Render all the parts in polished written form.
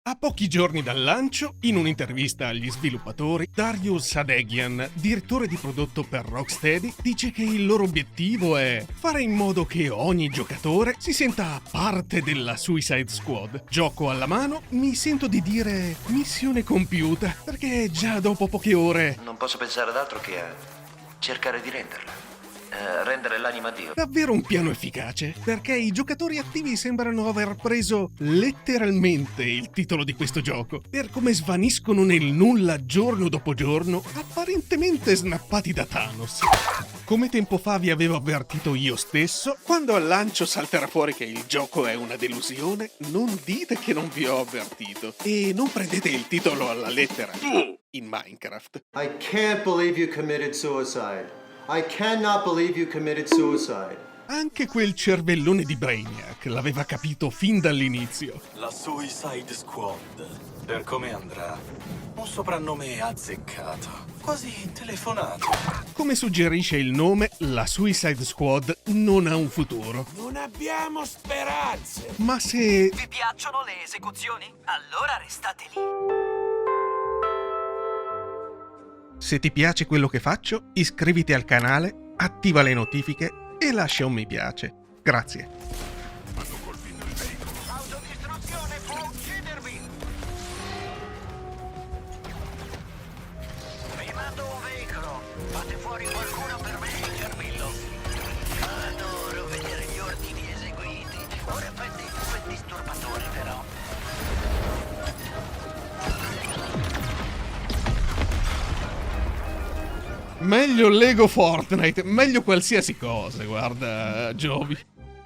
A pochi giorni dal lancio, in un'intervista agli sviluppatori, Darius Sadeghian, direttore di prodotto per Rocksteady, dice che il loro obiettivo è fare in modo che ogni giocatore si senta parte della Suicide Squad. Gioco alla mano, mi sento di dire missione compiuta, perché già dopo poche ore Non posso pensare ad altro che a cercare di renderla. Rendere l'anima a Dio. davvero un piano efficace, perché i giocatori attivi sembrano aver preso letteralmente il titolo di questo gioco, per come svaniscono nel nulla giorno dopo giorno, apparentemente snappati da Thanos. Come tempo fa vi avevo avvertito io stesso, quando al lancio salterà fuori che il gioco è una delusione, non dite che non vi ho avvertito, e non prendete il titolo alla lettera in Minecraft. I can't believe you committed suicide. I cannot believe you committed suicide. Anche quel cervellone di Brainiac l'aveva capito fin dall'inizio. La Suicide Squad. Per come andrà? Un soprannome azzeccato. Quasi telefonato. Come suggerisce il nome, la Suicide Squad non ha un futuro. Non abbiamo speranze. Ma se Vi piacciono le esecuzioni? Allora restate lì. Se ti piace quello che faccio, iscriviti al canale, attiva le notifiche e lascia un mi piace. Grazie. Autodistruzione può uccidervi. Vi mando un veicolo. Fate fuori qualcuno per me, Germillo. Adoro vedere gli ordini eseguiti. Ora prendete quel disturbatore, però. Meglio Lego Fortnite, meglio qualsiasi cosa, guarda, Giovi.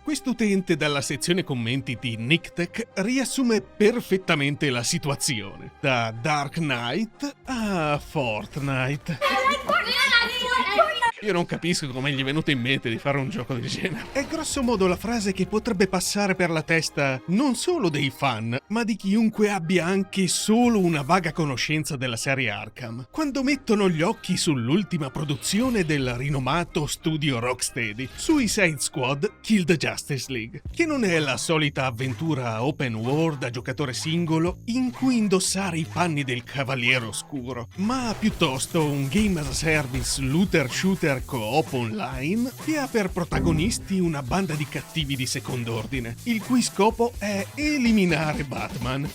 Quest'utente dalla sezione commenti di NickTech riassume perfettamente la situazione. Da Dark Knight a Fortnite. Io non capisco come gli è venuto in mente di fare un gioco del genere. È grosso modo la frase che potrebbe passare per la testa non solo dei fan, ma di chiunque abbia anche solo una vaga conoscenza della serie Arkham, quando mettono gli occhi sull'ultima produzione del rinomato studio Rocksteady, Suicide Squad Kill the Justice League, che non è la solita avventura open world a giocatore singolo in cui indossare i panni del Cavaliere Oscuro, ma piuttosto un game as a service looter shooter co-op online che ha per protagonisti una banda di cattivi di secondo ordine, il cui scopo è eliminare Batman.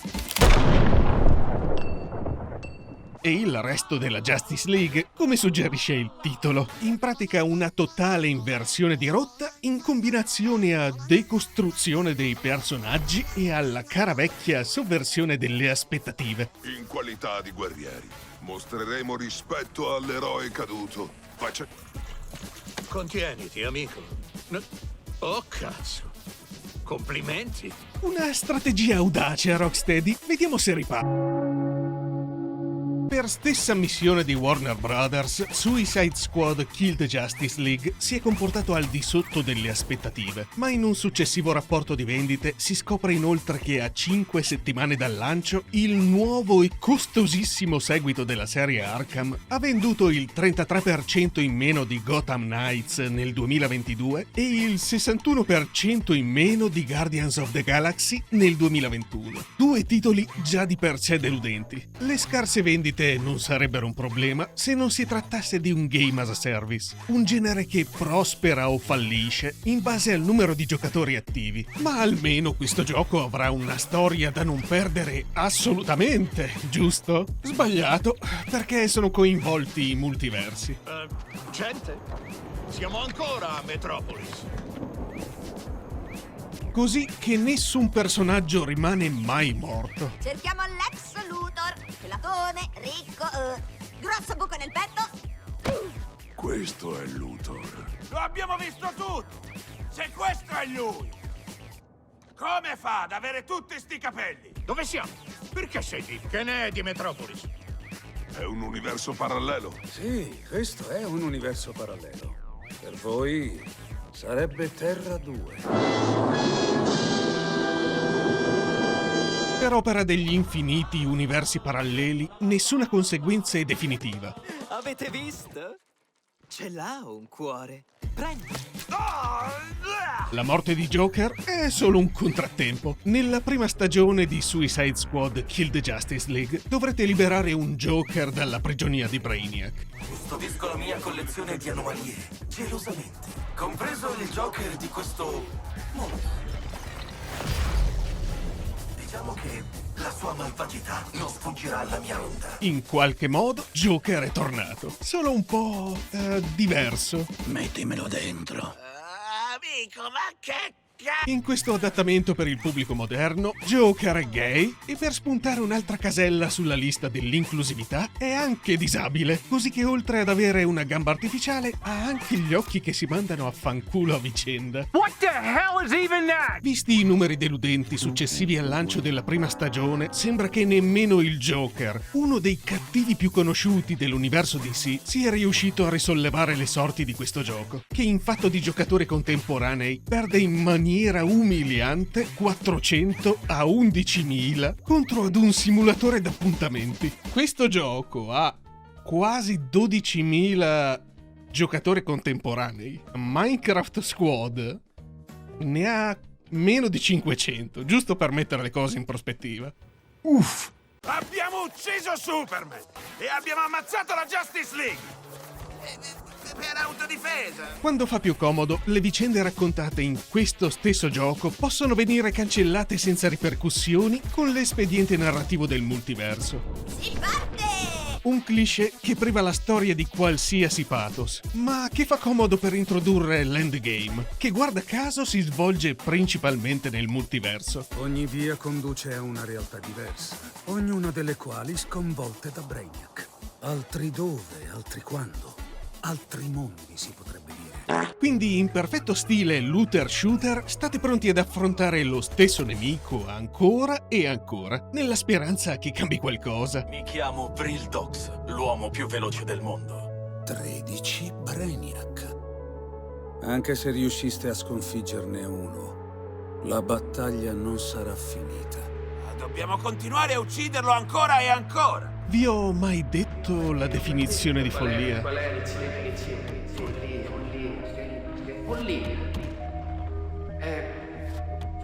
E il resto della Justice League, come suggerisce il titolo, in pratica una totale inversione di rotta in combinazione a decostruzione dei personaggi e alla cara vecchia sovversione delle aspettative. In qualità di guerrieri, mostreremo rispetto all'eroe caduto. Contieniti, amico. Oh, cazzo. Complimenti. Una strategia audace a Rocksteady, vediamo se riparte. Per stessa missione di Warner Brothers, Suicide Squad Kill the Justice League si è comportato al di sotto delle aspettative, ma in un successivo rapporto di vendite si scopre inoltre che a 5 settimane dal lancio il nuovo e costosissimo seguito della serie Arkham ha venduto il 33% in meno di Gotham Knights nel 2022 e il 61% in meno di Guardians of the Galaxy nel 2021. Due titoli già di per sé deludenti. Le scarse vendite non sarebbero un problema se non si trattasse di un game as a service, un genere che prospera o fallisce in base al numero di giocatori attivi. Ma almeno questo gioco avrà una storia da non perdere assolutamente, giusto? Sbagliato, perché sono coinvolti i multiversi. Gente, siamo ancora a Metropolis. Così che nessun personaggio rimane mai morto. Cerchiamo l'ex Luthor, pelatone, ricco, grosso buco nel petto. Questo è Luthor. Lo abbiamo visto tutti. Se questo è lui, come fa ad avere tutti sti capelli? Dove siamo? Perché sei lì? Che ne è di Metropolis? È un universo parallelo. Sì, questo è un universo parallelo. Per voi sarebbe Terra 2. Per opera degli infiniti universi paralleli, nessuna conseguenza è definitiva. Avete visto? Ce l'ha un cuore. La morte di Joker è solo un contrattempo. Nella prima stagione di Suicide Squad Kill the Justice League dovrete liberare un Joker dalla prigionia di Brainiac. Custodisco la mia collezione di anomalie gelosamente, compreso il Joker di questo mondo. Diciamo che la sua malvagità non sfuggirà alla mia onda. In qualche modo Joker è tornato, solo un po' diverso. Mettimelo dentro. Amico, ma che In questo adattamento per il pubblico moderno, Joker è gay e per spuntare un'altra casella sulla lista dell'inclusività è anche disabile, così che oltre ad avere una gamba artificiale ha anche gli occhi che si mandano a fanculo a vicenda. What the hell is even that? Visti i numeri deludenti successivi al lancio della prima stagione, sembra che nemmeno il Joker, uno dei cattivi più conosciuti dell'universo DC, sia riuscito a risollevare le sorti di questo gioco, che in fatto di giocatori contemporanei perde in maniera umiliante 400 a 11.000 contro ad un simulatore d'appuntamenti. Questo gioco ha quasi 12.000 giocatori contemporanei. Minecraft Squad ne ha meno di 500, giusto per mettere le cose in prospettiva. Uff! Abbiamo ucciso Superman e abbiamo ammazzato la Justice League! Per autodifesa! Quando fa più comodo, le vicende raccontate in questo stesso gioco possono venire cancellate senza ripercussioni con l'espediente narrativo del multiverso. Si parte! Un cliché che priva la storia di qualsiasi pathos, ma che fa comodo per introdurre l'endgame, che guarda caso si svolge principalmente nel multiverso. Ogni via conduce a una realtà diversa, ognuna delle quali sconvolte da Brainiac. Altri dove, altri quando, altri mondi si potrebbe dire. Quindi in perfetto stile looter shooter state pronti ad affrontare lo stesso nemico ancora e ancora, nella speranza che cambi qualcosa. Mi chiamo Brill Dogs, l'uomo più veloce del mondo. 13 Brainiac. Anche se riusciste a sconfiggerne uno, la battaglia non sarà finita. Ma dobbiamo continuare a ucciderlo ancora e ancora! Vi ho mai detto la definizione di follia? Qual è la definizione? Follia è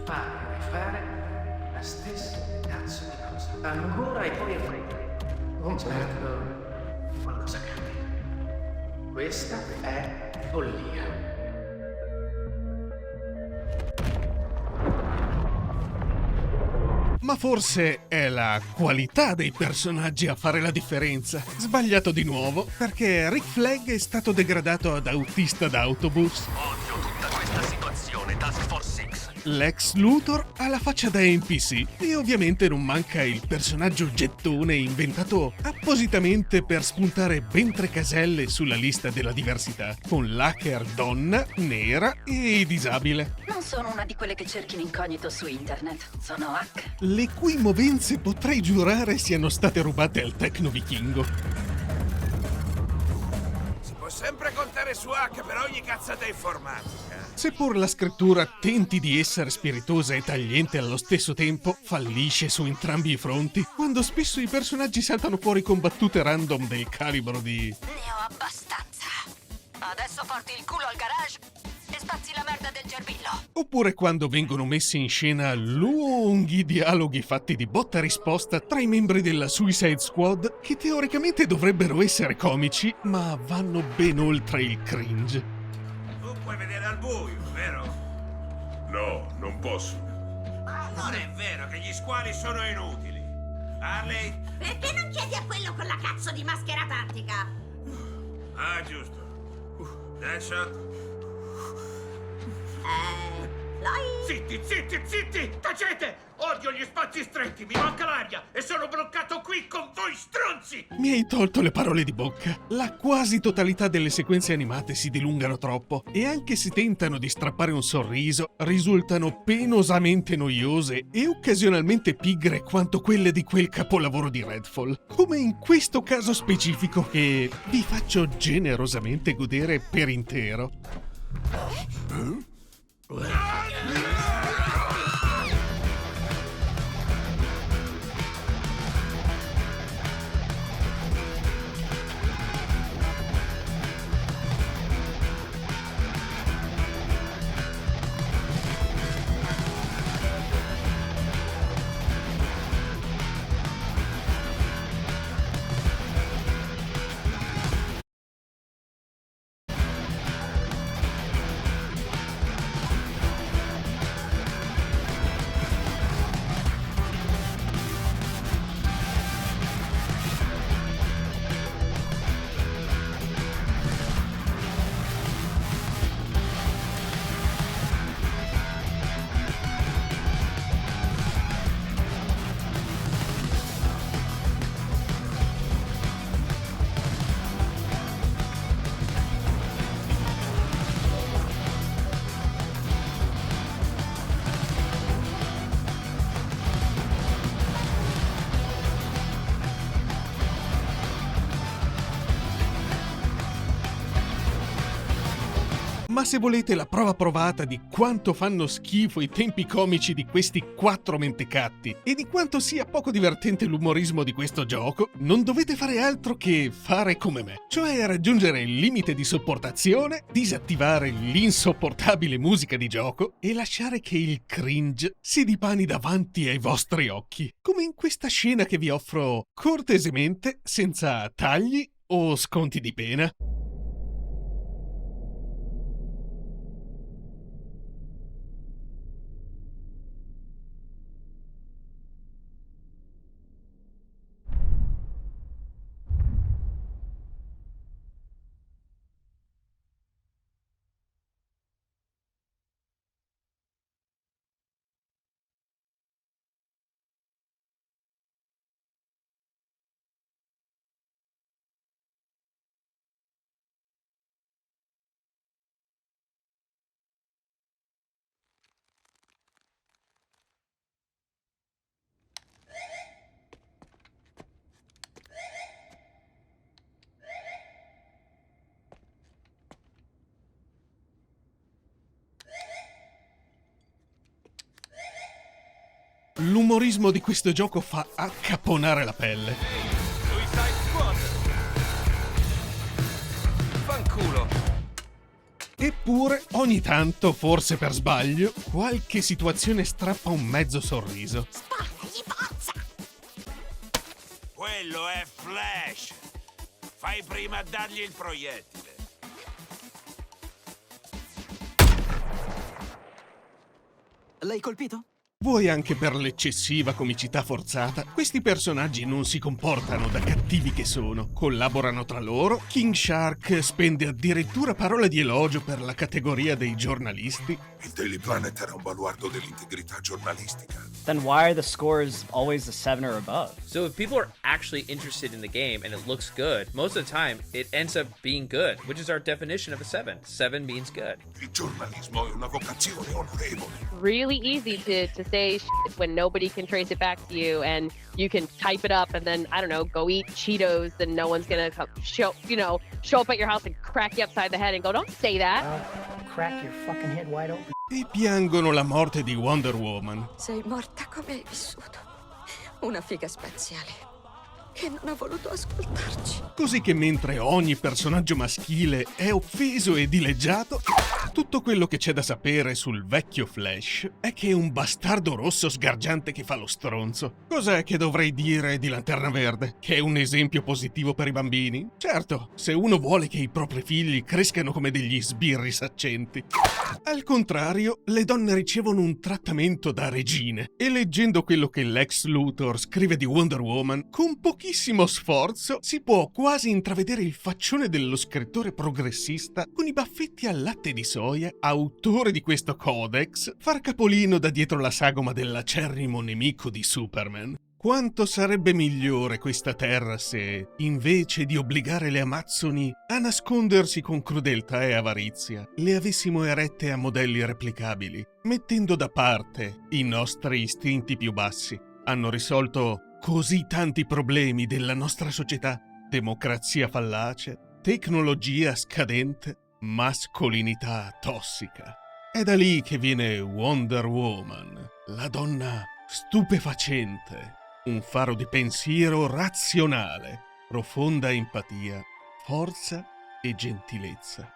fare e rifare la stessa cazzo di cosa. Ancora e poi ancora. Certo, qualcosa cambia. Questa è follia. Ma forse è la qualità dei personaggi a fare la differenza. Sbagliato di nuovo, perché Rick Flag è stato degradato ad autista d'autobus. Odio tutta questa situazione, Task Force 6. Lex Luthor ha la faccia da NPC e ovviamente non manca il personaggio gettone inventato appositamente per spuntare ben 3 caselle sulla lista della diversità, con l'hacker donna, nera e disabile. Non sono una di quelle che cerchi in incognito su internet, sono hack. Le cui movenze potrei giurare siano state rubate al tecno vichingo. Può sempre contare su Hack per ogni cazzata informatica. Seppur la scrittura tenti di essere spiritosa e tagliente allo stesso tempo, fallisce su entrambi i fronti, quando spesso i personaggi saltano fuori con battute random del calibro di... Ne ho abbastanza. Adesso porti il culo al garage e spazzi la merda del gerbillo. Oppure quando vengono messi in scena lunghi dialoghi fatti di botta e risposta tra i membri della Suicide Squad, che teoricamente dovrebbero essere comici, ma vanno ben oltre il cringe. Tu puoi vedere al buio, vero? No, non posso. Ma non è vero che gli squali sono inutili. Harley? Perché non chiedi a quello con la cazzo di maschera tattica? Ah, giusto. Deadshot? Loi? Zitti! Tacete! Odio gli spazi stretti, mi manca l'aria e sono bloccato qui con voi stronzi! Mi hai tolto le parole di bocca. La quasi totalità delle sequenze animate si dilungano troppo e anche se tentano di strappare un sorriso, risultano penosamente noiose e occasionalmente pigre quanto quelle di quel capolavoro di Redfall. Come in questo caso specifico che vi faccio generosamente godere per intero. Ma se volete la prova provata di quanto fanno schifo i tempi comici di questi 4 mentecatti e di quanto sia poco divertente l'umorismo di questo gioco, non dovete fare altro che fare come me, cioè raggiungere il limite di sopportazione, disattivare l'insopportabile musica di gioco e lasciare che il cringe si dipani davanti ai vostri occhi, come in questa scena che vi offro cortesemente, senza tagli o sconti di pena. L'umorismo di questo gioco fa accapponare la pelle. Suicide Squad! Fanculo! Eppure, ogni tanto, forse per sbaglio, qualche situazione strappa un mezzo sorriso. Sparagli, forza! Quello è Flash! Fai prima a dargli il proiettile. L'hai colpito? Vuoi anche per l'eccessiva comicità forzata, questi personaggi non si comportano da cattivi che sono, collaborano tra loro, King Shark spende addirittura parole di elogio per la categoria dei giornalisti. Il Daily Planet era un baluardo dell'integrità giornalistica. Then why are the scores always a 7 or above? So if people are actually interested in the game and it looks good, most of the time it ends up being good, which is our definition of a 7. 7 means good. Il giornalismo è una vocazione onorevole. Really easy to say shit when nobody can trace it back to you, and you can type it up and then, I don't know, go eat Cheetos and no one's gonna show up at your house and crack you upside the head and go, don't say that. Crack your fucking head wide open. E piangono la morte di Wonder Woman. Sei morta come hai vissuto. Una figa spaziale che non ha voluto ascoltarci. Così che mentre ogni personaggio maschile è offeso e dileggiato, tutto quello che c'è da sapere sul vecchio Flash è che è un bastardo rosso sgargiante che fa lo stronzo. Cos'è che dovrei dire di Lanterna Verde? Che è un esempio positivo per i bambini? Certo, se uno vuole che i propri figli crescano come degli sbirri saccenti. Al contrario, le donne ricevono un trattamento da regine, e leggendo quello che Lex Luthor scrive di Wonder Woman, con pochissimo sforzo si può quasi intravedere il faccione dello scrittore progressista con i baffetti al latte di soia, autore di questo codex, far capolino da dietro la sagoma dell'acerrimo nemico di Superman. Quanto sarebbe migliore questa terra se, invece di obbligare le amazzoni a nascondersi con crudeltà e avarizia, le avessimo erette a modelli replicabili, mettendo da parte i nostri istinti più bassi. Hanno risolto così tanti problemi della nostra società: democrazia fallace, tecnologia scadente, mascolinità tossica. È da lì che viene Wonder Woman, la donna stupefacente, un faro di pensiero razionale, profonda empatia, forza e gentilezza.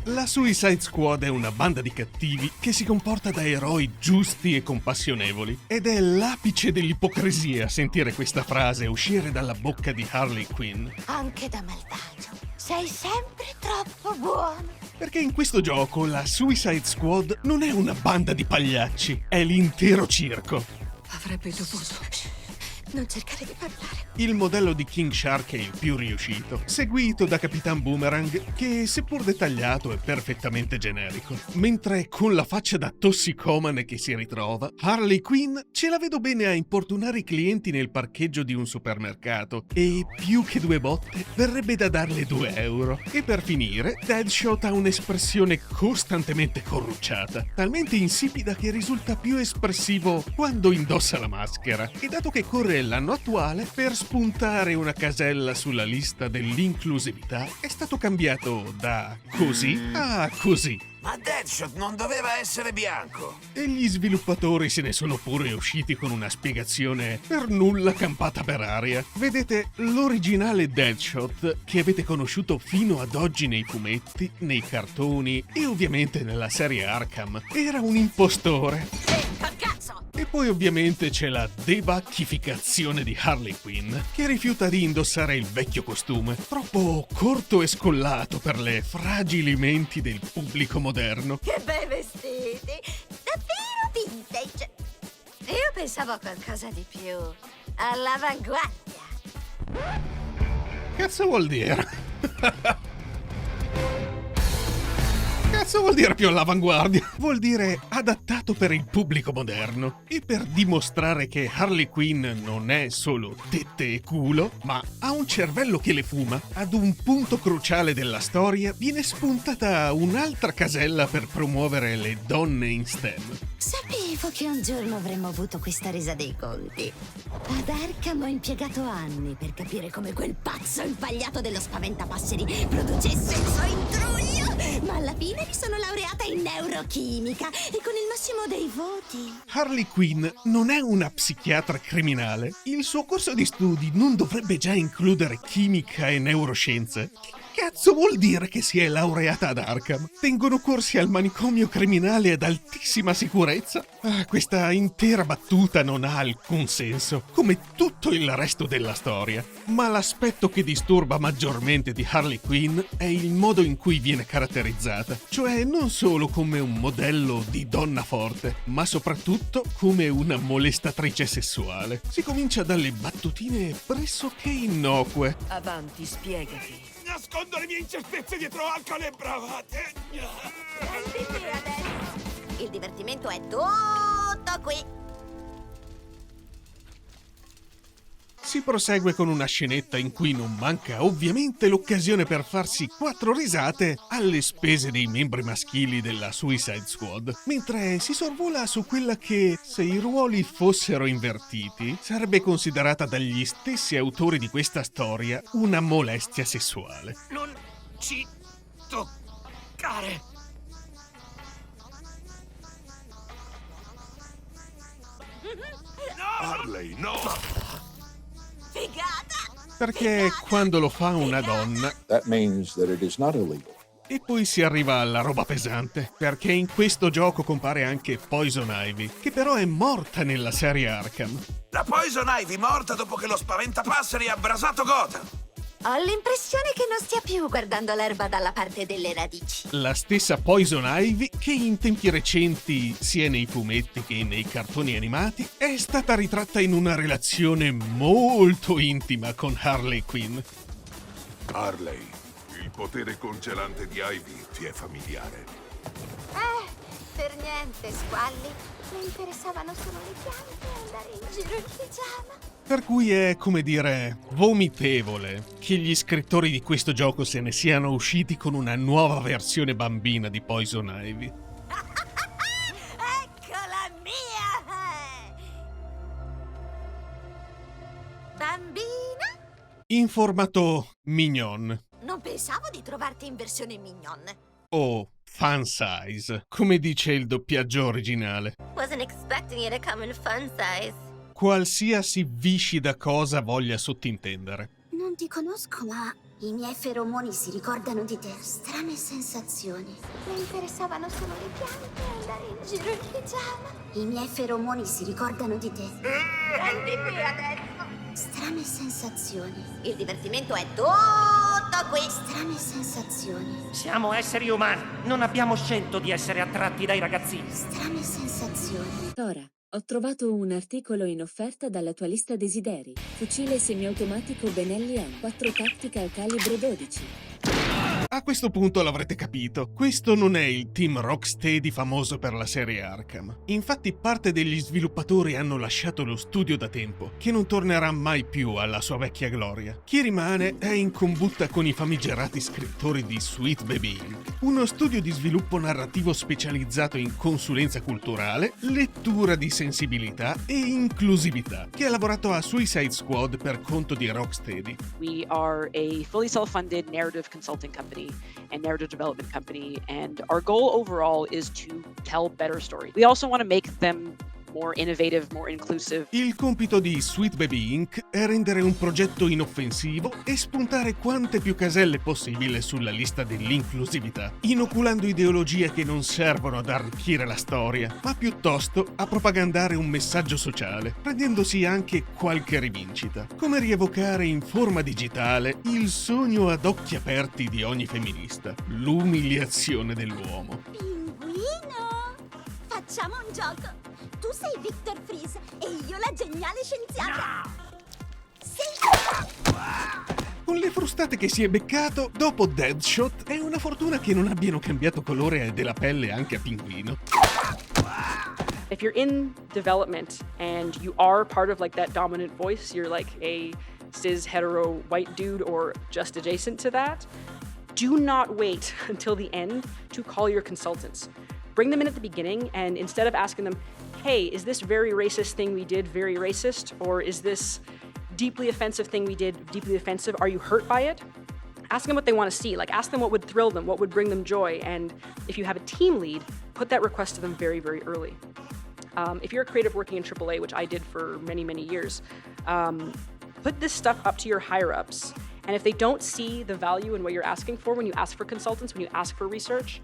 La Suicide Squad è una banda di cattivi che si comporta da eroi giusti e compassionevoli, ed è l'apice dell'ipocrisia sentire questa frase uscire dalla bocca di Harley Quinn. Anche da malvagio, sei sempre troppo buono. Perché in questo gioco la Suicide Squad non è una banda di pagliacci, è l'intero circo. Avrebbe dovuto. Non cercare di parlare. Il modello di King Shark è il più riuscito, seguito da Capitan Boomerang, che seppur dettagliato è perfettamente generico. Mentre con la faccia da tossicomane che si ritrova, Harley Quinn ce la vedo bene a importunare i clienti nel parcheggio di un supermercato, e più che 2 botte verrebbe da darle 2 euro. E per finire, Deadshot ha un'espressione costantemente corrucciata, talmente insipida che risulta più espressivo quando indossa la maschera, e dato che corre dell'anno attuale, per spuntare una casella sulla lista dell'inclusività, è stato cambiato da così a così. Ma Deadshot non doveva essere bianco. E gli sviluppatori se ne sono pure usciti con una spiegazione per nulla campata per aria. Vedete, l'originale Deadshot, che avete conosciuto fino ad oggi nei fumetti, nei cartoni e ovviamente nella serie Arkham, era un impostore. E poi ovviamente c'è la debacchificazione di Harley Quinn, che rifiuta di indossare il vecchio costume, troppo corto e scollato per le fragili menti del pubblico moderno. Che bei vestiti! Davvero vintage! Io pensavo a qualcosa di più all'avanguardia. Cazzo vuol dire? Cazzo vuol dire più all'avanguardia? Vuol dire adattato per il pubblico moderno. E per dimostrare che Harley Quinn non è solo tette e culo, ma ha un cervello che le fuma, ad un punto cruciale della storia viene spuntata un'altra casella per promuovere le donne in STEM. Sapevo che un giorno avremmo avuto questa resa dei conti. Ad Arkham ho impiegato anni per capire come quel pazzo impagliato dello spaventapasseri producesse il suo intruglio, ma alla fine mi sono laureata in neurochimica e con il massimo dei voti. Harley Quinn non è una psichiatra criminale. Il suo corso di studi non dovrebbe già includere chimica e neuroscienze? Che cazzo vuol dire che si è laureata ad Arkham? Tengono corsi al manicomio criminale ad altissima sicurezza? Questa intera battuta non ha alcun senso, come tutto il resto della storia. Ma l'aspetto che disturba maggiormente di Harley Quinn è il modo in cui viene caratterizzata, cioè non solo come un modello di donna forte, ma soprattutto come una molestatrice sessuale. Si comincia dalle battutine pressoché innocue. Avanti, spiegati. Nascondo le mie incertezze dietro alcol e bravate. Il divertimento è tutto qui. Si prosegue con una scenetta in cui non manca ovviamente l'occasione per farsi 4 risate alle spese dei membri maschili della Suicide Squad, mentre si sorvola su quella che, se i ruoli fossero invertiti, sarebbe considerata dagli stessi autori di questa storia una molestia sessuale. Non ci toccare. Harley, no! Figata! Perché quando lo fa una donna... That means that it is not illegal. E poi si arriva alla roba pesante, perché in questo gioco compare anche Poison Ivy, che però è morta nella serie Arkham. La Poison Ivy morta dopo che lo spaventapasseri ha abrasato Gotham. Ho l'impressione che non stia più guardando l'erba dalla parte delle radici. La stessa Poison Ivy, che in tempi recenti, sia nei fumetti che nei cartoni animati, è stata ritratta in una relazione molto intima con Harley Quinn. Harley, il potere congelante di Ivy ti è familiare. Per niente, squalli. Mi interessavano solo le piante e andare in giro in pigiama. Per cui è, come dire, vomitevole che gli scrittori di questo gioco se ne siano usciti con una nuova versione bambina di Poison Ivy. Eccola mia! Bambina? In formato mignon. Non pensavo di trovarti in versione mignon. O fan size, come dice il doppiaggio originale. Wasn't expecting you to come in fun size. Qualsiasi viscida cosa voglia sottintendere. Non ti conosco, ma i miei feromoni si ricordano di te. Strane sensazioni. Mi interessavano solo le piante e andare in giro in pigiama. I miei feromoni si ricordano di te. Prendi qui adesso. Strane sensazioni. Il divertimento è tutto qui. Strane sensazioni. Siamo esseri umani. Non abbiamo scelto di essere attratti dai ragazzini. Strane sensazioni. Ora, ho trovato un articolo in offerta dalla tua lista desideri. Fucile semiautomatico Benelli M, 4 tattica al calibro 12. A questo punto l'avrete capito, questo non è il team Rocksteady famoso per la serie Arkham. Infatti parte degli sviluppatori hanno lasciato lo studio da tempo, che non tornerà mai più alla sua vecchia gloria. Chi rimane è in combutta con i famigerati scrittori di Sweet Baby Inc., uno studio di sviluppo narrativo specializzato in consulenza culturale, lettura di sensibilità e inclusività, che ha lavorato a Suicide Squad per conto di Rocksteady. We are a fully self-funded narrative consulting company and narrative development company, and our goal overall is to tell better stories. We also want to make them more innovative, more inclusive. Il compito di Sweet Baby Inc. è rendere un progetto inoffensivo e spuntare quante più caselle possibile sulla lista dell'inclusività, inoculando ideologie che non servono ad arricchire la storia, ma piuttosto a propagandare un messaggio sociale, prendendosi anche qualche rivincita, come rievocare in forma digitale il sogno ad occhi aperti di ogni femminista, l'umiliazione dell'uomo. Pinguino! Facciamo un gioco! Tu sei Victor Freeze e io la geniale scienziata! Sì! Con le frustate che si è beccato, dopo Deadshot, è una fortuna che non abbiano cambiato colore della pelle anche a Pinguino. If you're in development and you are part of like that dominant voice, you're like a cis hetero white dude or just adjacent to that, do not wait until the end to call your consultants. Bring them in at the beginning, and instead of asking them, hey, is this very racist thing we did very racist? Or is this deeply offensive thing we did deeply offensive? Are you hurt by it? Ask them what they want to see. Like, ask them what would thrill them, what would bring them joy. And if you have a team lead, put that request to them very, very early. If you're a creative working in AAA, which I did for many, many years, put this stuff up to your higher-ups. And if they don't see the value in what you're asking for when you ask for consultants, when you ask for research,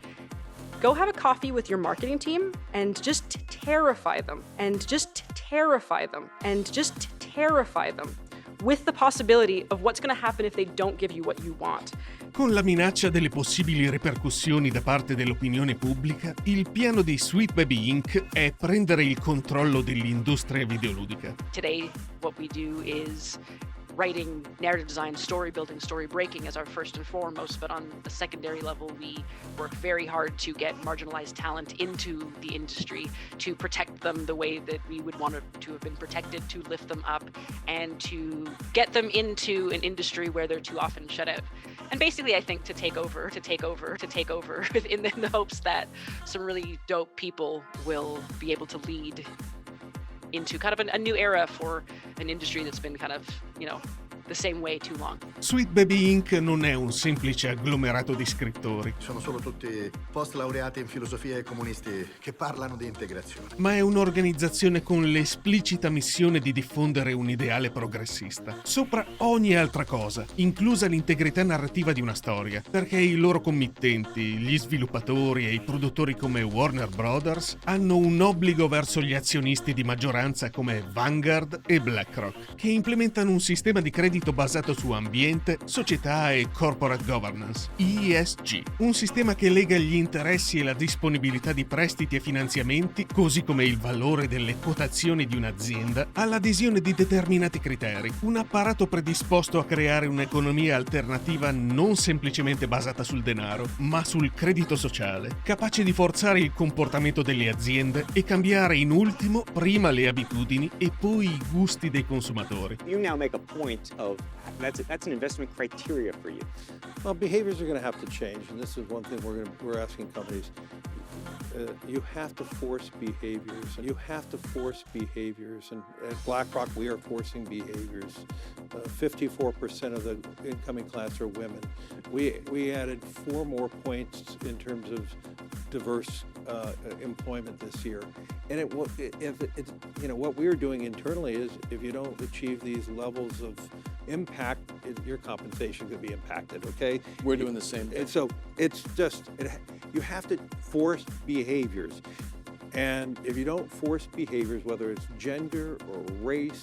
go have a coffee with your marketing team and just terrify them, and just terrify them, and just terrify them with the possibility of what's going to happen if they don't give you what you want. Con la minaccia delle possibili ripercussioni da parte dell'opinione pubblica, il piano di Sweet Baby Inc. è prendere il controllo dell'industria videoludica. Today, what we do is writing, narrative design, story building, story breaking as our first and foremost, but on the secondary level, we work very hard to get marginalized talent into the industry, to protect them the way that we would want to have been protected, to lift them up, and to get them into an industry where they're too often shut out. And basically, I think to take over in the hopes that some really dope people will be able to lead into kind of a new era for an industry that's been kind of, the same way too long. Sweet Baby Inc. non è un semplice agglomerato di scrittori. Sono solo tutti post laureati in filosofia e comunisti che parlano di integrazione. Ma è un'organizzazione con l'esplicita missione di diffondere un ideale progressista, sopra ogni altra cosa, inclusa l'integrità narrativa di una storia, perché i loro committenti, gli sviluppatori e i produttori come Warner Brothers hanno un obbligo verso gli azionisti di maggioranza come Vanguard e BlackRock, che implementano un sistema di credito basato su ambiente, società e corporate governance, ESG, un sistema che lega gli interessi e la disponibilità di prestiti e finanziamenti, così come il valore delle quotazioni di un'azienda, all'adesione di determinati criteri, un apparato predisposto a creare un'economia alternativa non semplicemente basata sul denaro, ma sul credito sociale, capace di forzare il comportamento delle aziende e cambiare in ultimo prima le abitudini e poi i gusti dei consumatori. You now make a point of that's an investment criteria for you. Well, behaviors are going to have to change, and this is one thing we're asking companies. You have to force behaviors, and you have to force behaviors. And at BlackRock, we are forcing behaviors. 54% of the incoming class are women. We added 4 more points in terms of diverse employment this year. And what we're doing internally is, if you don't achieve these levels of impact, your compensation could be impacted. Okay, we're doing the same. And so it's just you have to force behaviors, and if you don't force behaviors, whether it's gender or race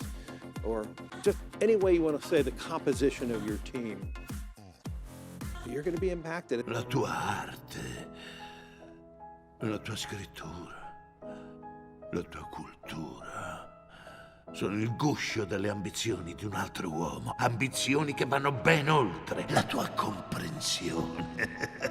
or just any way you want to say the composition of your team, you're going to be impacted. La tua arte, la tua scrittura, la tua cultura Sono il guscio delle ambizioni di un altro uomo. Ambizioni che vanno ben oltre la tua comprensione.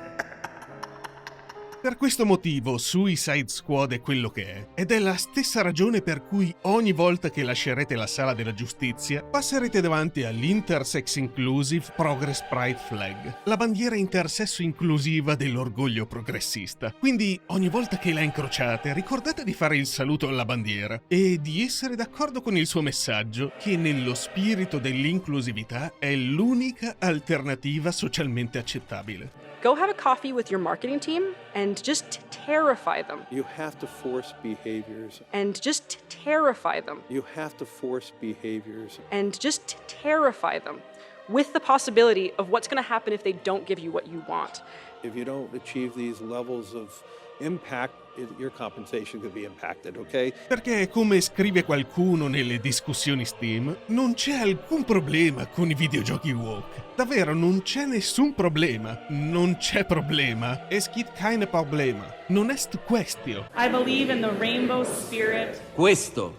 Per questo motivo Suicide Squad è quello che è, ed è la stessa ragione per cui ogni volta che lascerete la sala della giustizia passerete davanti all'Intersex Inclusive Progress Pride Flag, la bandiera intersesso inclusiva dell'orgoglio progressista. Quindi ogni volta che la incrociate ricordate di fare il saluto alla bandiera e di essere d'accordo con il suo messaggio che nello spirito dell'inclusività è l'unica alternativa socialmente accettabile. Go have a coffee with your marketing team and just terrify them. You have to force behaviors. And just terrify them. You have to force behaviors. And just terrify them with the possibility of what's going to happen if they don't give you what you want. If you don't achieve these levels of impact, your compensation could be impacted, ok? Perché, come scrive qualcuno nelle discussioni Steam, non c'è alcun problema con i videogiochi woke. Davvero, non c'è nessun problema. Non c'è problema. Es gibt keine Problema. Non est questio. I believe in the rainbow spirit. Questo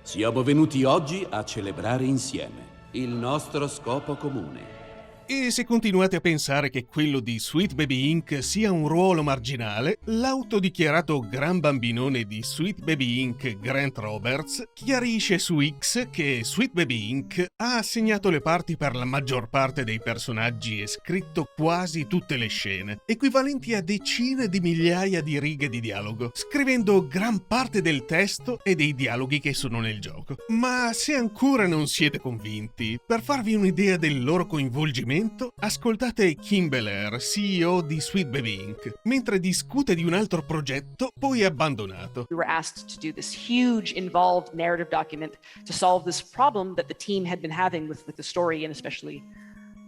siamo venuti oggi a celebrare insieme il nostro scopo comune. E se continuate a pensare che quello di Sweet Baby Inc. sia un ruolo marginale, l'autodichiarato gran bambinone di Sweet Baby Inc. Grant Roberts chiarisce su X che Sweet Baby Inc. ha assegnato le parti per la maggior parte dei personaggi e scritto quasi tutte le scene, equivalenti a decine di migliaia di righe di dialogo, scrivendo gran parte del testo e dei dialoghi che sono nel gioco. Ma se ancora non siete convinti, per farvi un'idea del loro coinvolgimento, ascoltate Kim Belair, CEO di Sweet Baby Inc., mentre discute di un altro progetto poi abbandonato. We were asked to do this huge, involved narrative document to solve this problem that the team had been having with the story, and especially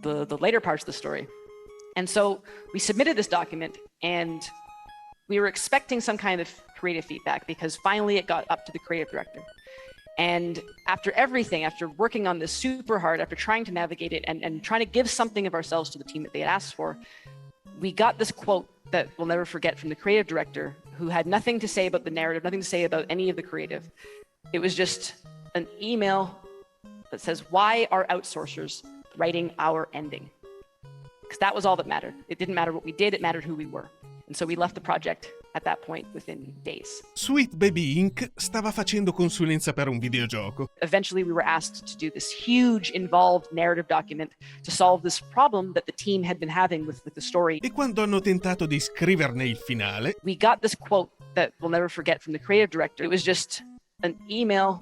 the later parts of the story. And so we submitted this document, and we were expecting some kind of creative feedback because finally it got up to the creative director. And after everything, after working on this super hard, after trying to navigate it and trying to give something of ourselves to the team that they had asked for, we got this quote that we'll never forget from the creative director, who had nothing to say about the narrative, nothing to say about any of the creative. It was just an email that says, "Why are outsourcers writing our ending?" Because that was all that mattered. It didn't matter what we did, it mattered who we were. And so we left the project at that point within days. Sweet Baby Inc. stava facendo consulenza per un videogioco. Eventually we were asked to do this huge, involved narrative document to solve this problem that the team had been having with the story. E quando hanno tentato di scriverne il finale, we got this quote that we'll never forget from the creative director. It was just an email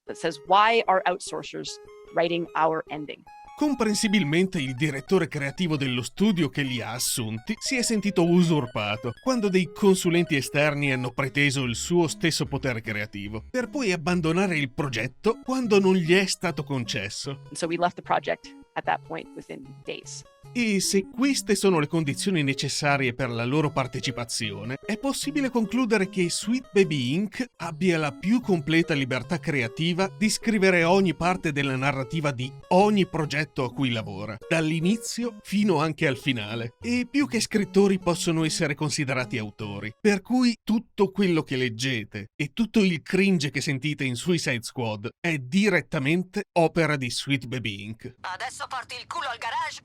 that says, "Why are outsourcers writing our ending?" comprensibilmente il direttore creativo dello studio che li ha assunti si è sentito usurpato quando dei consulenti esterni hanno preteso il suo stesso potere creativo, per poi abbandonare il progetto quando non gli è stato concesso. So we left the project at that point within days. E se queste sono le condizioni necessarie per la loro partecipazione, è possibile concludere che Sweet Baby Inc. abbia la più completa libertà creativa di scrivere ogni parte della narrativa di ogni progetto a cui lavora, dall'inizio fino anche al finale. E più che scrittori possono essere considerati autori, per cui tutto quello che leggete e tutto il cringe che sentite in Suicide Squad è direttamente opera di Sweet Baby Inc. Adesso porti il culo al garage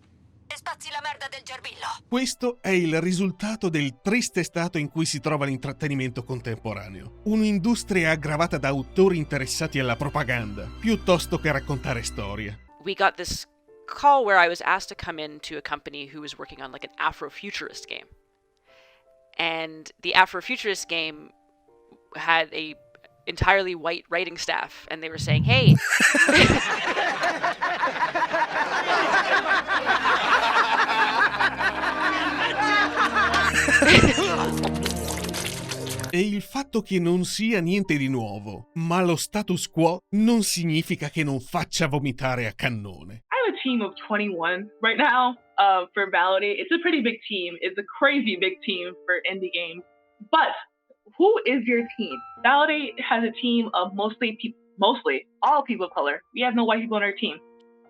e spazzi la merda del gerbillo. Questo è il risultato del triste stato in cui si trova l'intrattenimento contemporaneo. Un'industria aggravata da autori interessati alla propaganda, piuttosto che raccontare storie. We got this call where I was asked to come in to a company who was working on like an Afrofuturist game. And the Afrofuturist game had a entirely white writing staff, and they were saying, "Hey." E il fatto che non sia niente di nuovo, ma lo status quo, non significa che non faccia vomitare a cannone. I have a team of 21 right now for Validate. It's a pretty big team. It's a crazy big team for indie games. But who is your team? Validate has a team of mostly all people of color. We have no white people on our team.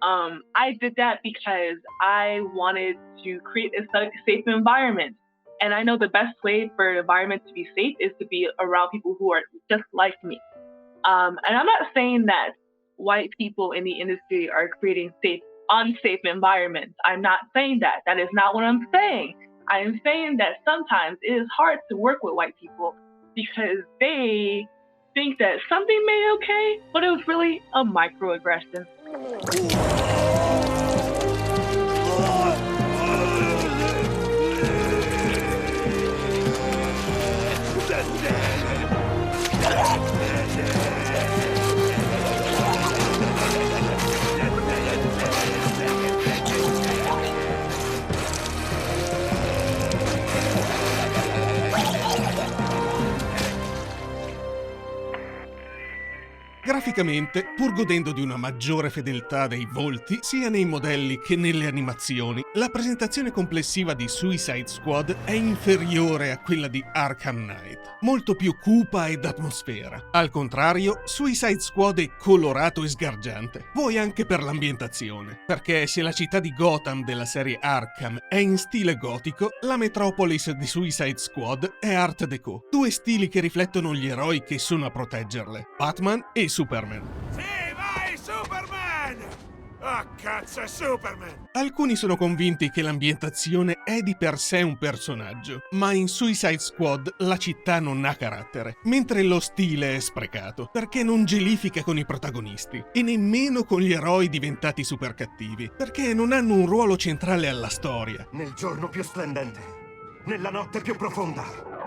I did that because I wanted to create a safe environment. And I know the best way for an environment to be safe is to be around people who are just like me. And I'm not saying that white people in the industry are creating unsafe environments. I'm not saying that. That is not what I'm saying. I am saying that sometimes it is hard to work with white people because they think that something may be okay, but it was really a microaggression. Graficamente, pur godendo di una maggiore fedeltà dei volti, sia nei modelli che nelle animazioni, la presentazione complessiva di Suicide Squad è inferiore a quella di Arkham Knight, molto più cupa ed atmosfera. Al contrario, Suicide Squad è colorato e sgargiante, vuoi anche per l'ambientazione, perché se la città di Gotham della serie Arkham è in stile gotico, la Metropolis di Suicide Squad è Art Deco, due stili che riflettono gli eroi che sono a proteggerle, Batman e Superman. Sì, vai, Superman! Ah, cazzo, è Superman! Alcuni sono convinti che l'ambientazione è di per sé un personaggio, ma in Suicide Squad la città non ha carattere, mentre lo stile è sprecato, perché non gelifica con i protagonisti, e nemmeno con gli eroi diventati super cattivi, perché non hanno un ruolo centrale alla storia. Nel giorno più splendente, nella notte più profonda,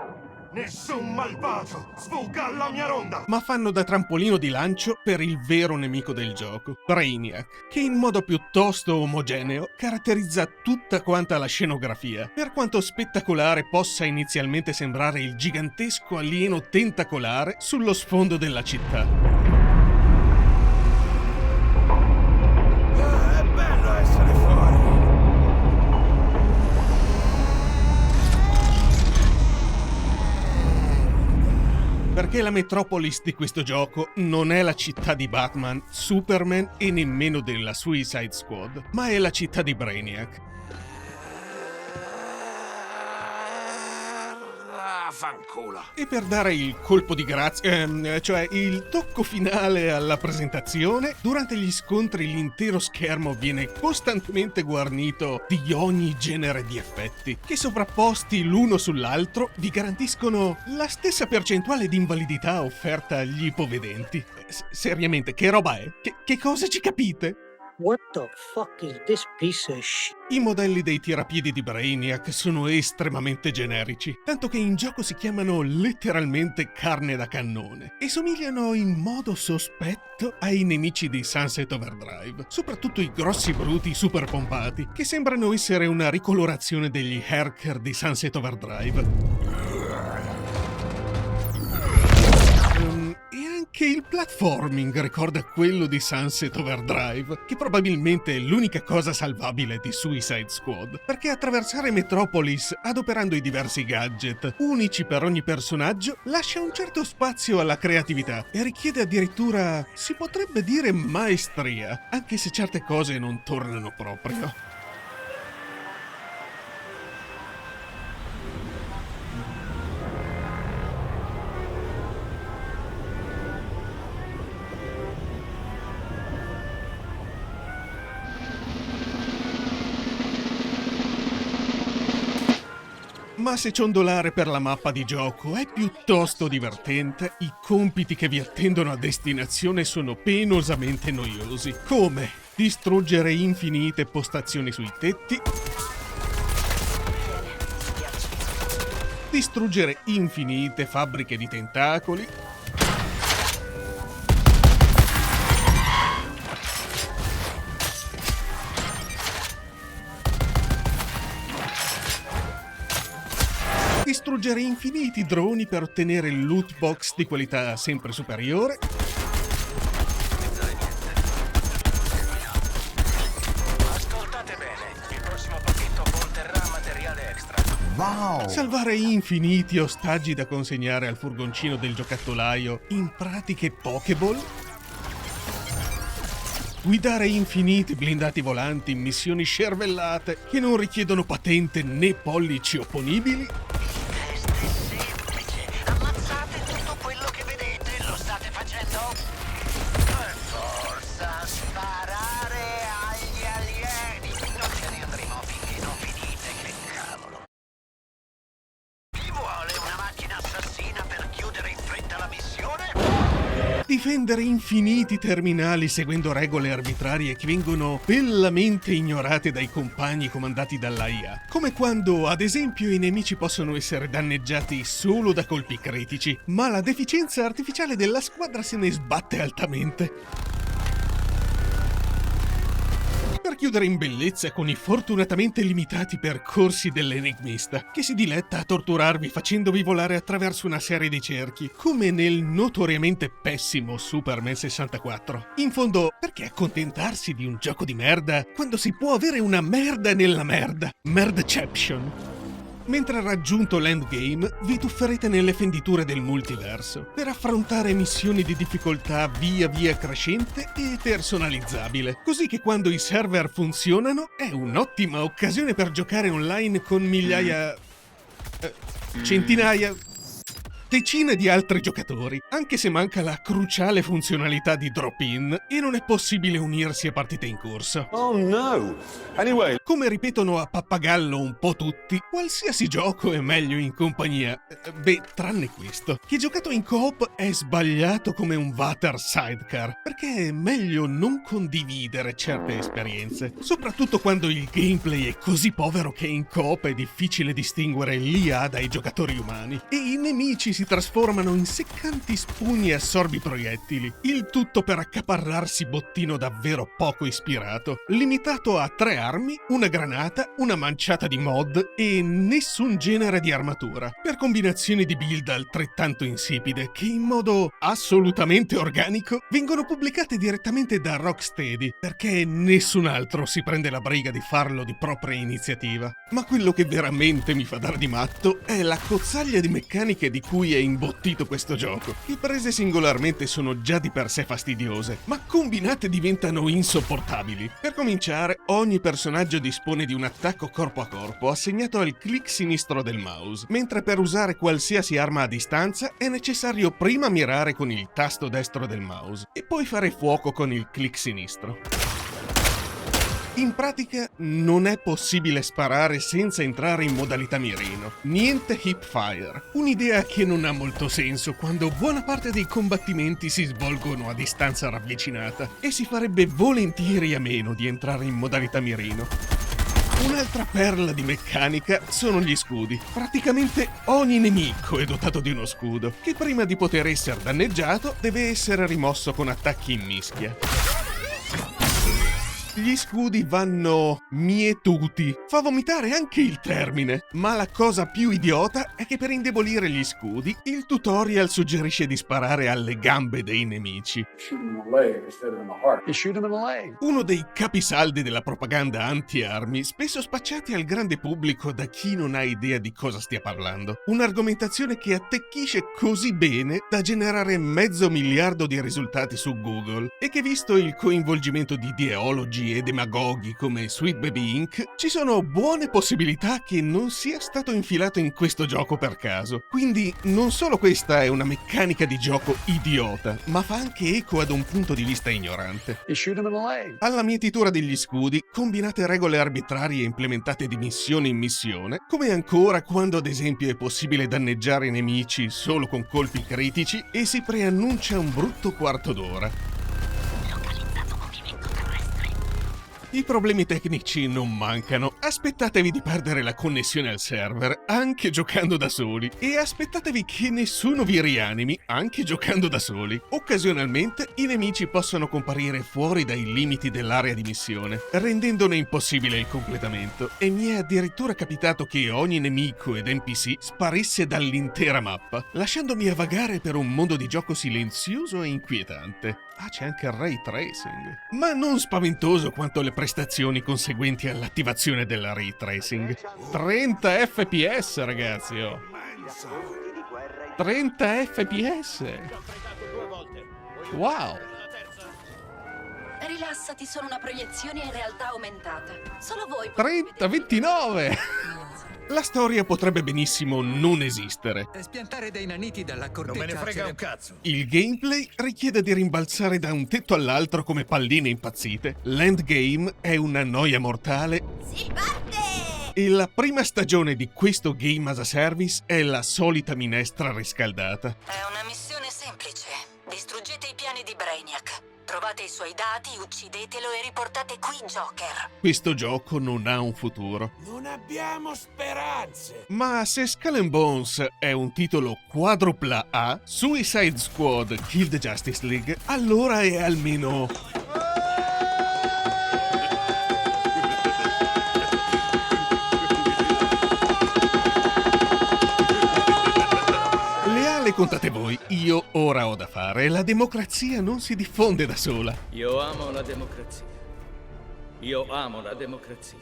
nessun malvagio sfugga alla mia ronda! Ma fanno da trampolino di lancio per il vero nemico del gioco, Brainiac, che in modo piuttosto omogeneo caratterizza tutta quanta la scenografia, per quanto spettacolare possa inizialmente sembrare il gigantesco alieno tentacolare sullo sfondo della città. È bello essere fuori! Perché la Metropolis di questo gioco non è la città di Batman, Superman e nemmeno della Suicide Squad, ma è la città di Brainiac. Fanculo. E per dare il colpo di grazia, cioè il tocco finale alla presentazione, durante gli scontri l'intero schermo viene costantemente guarnito di ogni genere di effetti, che sovrapposti l'uno sull'altro vi garantiscono la stessa percentuale di invalidità offerta agli ipovedenti. Seriamente, che roba è? Che cosa ci capite? What the fuck is this piece of shit? I modelli dei tirapiedi di Brainiac sono estremamente generici, tanto che in gioco si chiamano letteralmente carne da cannone e somigliano in modo sospetto ai nemici di Sunset Overdrive, soprattutto i grossi bruti super pompati, che sembrano essere una ricolorazione degli hacker di Sunset Overdrive. Che il platforming ricorda quello di Sunset Overdrive, che probabilmente è l'unica cosa salvabile di Suicide Squad, perché attraversare Metropolis adoperando i diversi gadget, unici per ogni personaggio, lascia un certo spazio alla creatività e richiede addirittura, si potrebbe dire, maestria, anche se certe cose non tornano proprio. Ma se ciondolare per la mappa di gioco è piuttosto divertente, i compiti che vi attendono a destinazione sono penosamente noiosi, come distruggere infinite postazioni sui tetti, distruggere infinite fabbriche di tentacoli, distruggere infiniti droni per ottenere loot box di qualità sempre superiore, Ascoltate bene, il prossimo pacchetto conterrà materiale extra. wow, salvare infiniti ostaggi da consegnare al furgoncino del giocattolaio in pratiche Pokéball, guidare infiniti blindati volanti in missioni scervellate che non richiedono patente né pollici opponibili, Ammazzate tutto quello che vedete, lo state facendo difendere infiniti terminali seguendo regole arbitrarie che vengono bellamente ignorate dai compagni comandati dall'AIA, come quando, ad esempio, i nemici possono essere danneggiati solo da colpi critici, ma la deficienza artificiale della squadra se ne sbatte altamente. Per chiudere in bellezza con i fortunatamente limitati percorsi dell'enigmista, che si diletta a torturarvi facendovi volare attraverso una serie di cerchi, come nel notoriamente pessimo Superman 64. In fondo, perché accontentarsi di un gioco di merda quando si può avere una merda nella merda? Merdception. Mentre raggiunto l'endgame, vi tufferete nelle fenditure del multiverso per affrontare missioni di difficoltà via via crescente e personalizzabile, così che quando i server funzionano è un'ottima occasione per giocare online con migliaia... centinaia... decine di altri giocatori, anche se manca la cruciale funzionalità di drop-in e non è possibile unirsi a partite in corso. Oh no! Anyway... Come ripetono a pappagallo un po' tutti, qualsiasi gioco è meglio in compagnia. Beh, tranne questo. Chi ha giocato in co-op è sbagliato come un water sidecar, perché è meglio non condividere certe esperienze, soprattutto quando il gameplay è così povero che in co-op è difficile distinguere l'IA dai giocatori umani, e i nemici si trasformano in seccanti spugni e assorbi proiettili, il tutto per accaparrarsi bottino davvero poco ispirato, limitato a 3 armi, una granata, una manciata di mod e nessun genere di armatura, per combinazioni di build altrettanto insipide che in modo assolutamente organico vengono pubblicate direttamente da Rocksteady, perché nessun altro si prende la briga di farlo di propria iniziativa. Ma quello che veramente mi fa dar di matto è la cozzaglia di meccaniche di cui è imbottito questo gioco, che prese singolarmente sono già di per sé fastidiose, ma combinate diventano insopportabili. Per cominciare, ogni personaggio dispone di un attacco corpo a corpo assegnato al click sinistro del mouse, mentre per usare qualsiasi arma a distanza è necessario prima mirare con il tasto destro del mouse e poi fare fuoco con il click sinistro. In pratica non è possibile sparare senza entrare in modalità mirino. Niente hipfire. Un'idea che non ha molto senso quando buona parte dei combattimenti si svolgono a distanza ravvicinata e si farebbe volentieri a meno di entrare in modalità mirino. Un'altra perla di meccanica sono gli scudi. Praticamente ogni nemico è dotato di uno scudo, che prima di poter essere danneggiato deve essere rimosso con attacchi in mischia. Gli scudi vanno mietuti. Fa vomitare anche il termine. Ma la cosa più idiota è che per indebolire gli scudi, il tutorial suggerisce di sparare alle gambe dei nemici. Uno dei capisaldi della propaganda anti-armi, spesso spacciati al grande pubblico da chi non ha idea di cosa stia parlando. Un'argomentazione che attecchisce così bene da generare 500 miliardi di risultati su Google e che, visto il coinvolgimento di ideologi e demagoghi come Sweet Baby Inc., ci sono buone possibilità che non sia stato infilato in questo gioco per caso. Quindi non solo questa è una meccanica di gioco idiota, ma fa anche eco ad un punto di vista ignorante. Alla mietitura degli scudi combinate regole arbitrarie implementate di missione in missione, come ancora quando ad esempio è possibile danneggiare i nemici solo con colpi critici e si preannuncia un brutto quarto d'ora. I problemi tecnici non mancano, aspettatevi di perdere la connessione al server anche giocando da soli e aspettatevi che nessuno vi rianimi anche giocando da soli. Occasionalmente i nemici possono comparire fuori dai limiti dell'area di missione, rendendone impossibile il completamento, e mi è addirittura capitato che ogni nemico ed NPC sparisse dall'intera mappa, lasciandomi a vagare per un mondo di gioco silenzioso e inquietante. Ah, c'è anche il ray tracing, ma non spaventoso quanto le prestazioni conseguenti all'attivazione del ray tracing. 30 fps, ragazzi, oh. 30 fps. Wow. Rilassati, sono una proiezione in realtà aumentata. Solo voi. 30, 29. La storia potrebbe benissimo non esistere. Spiantare dei naniti dalla corteccia. Non me ne frega un cazzo. Il gameplay richiede di rimbalzare da un tetto all'altro come palline impazzite. L'endgame è una noia mortale. Si parte! E la prima stagione di questo game as a service è la solita minestra riscaldata. È una missione semplice. Distruggete i piani Trovate i suoi dati, uccidetelo e riportate qui Joker. Questo gioco non ha un futuro. Non abbiamo speranze. Ma se Skull and Bones è un titolo quadrupla A, Suicide Squad Kill the Justice League allora è almeno... Le contate voi, io ora ho da fare, la democrazia non si diffonde da sola. Io amo la democrazia. Io amo la democrazia.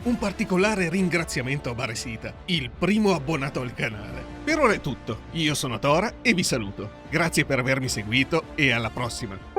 Un particolare ringraziamento a Baresita, il primo abbonato al canale. Per ora è tutto, io sono Tora e vi saluto. Grazie per avermi seguito e alla prossima.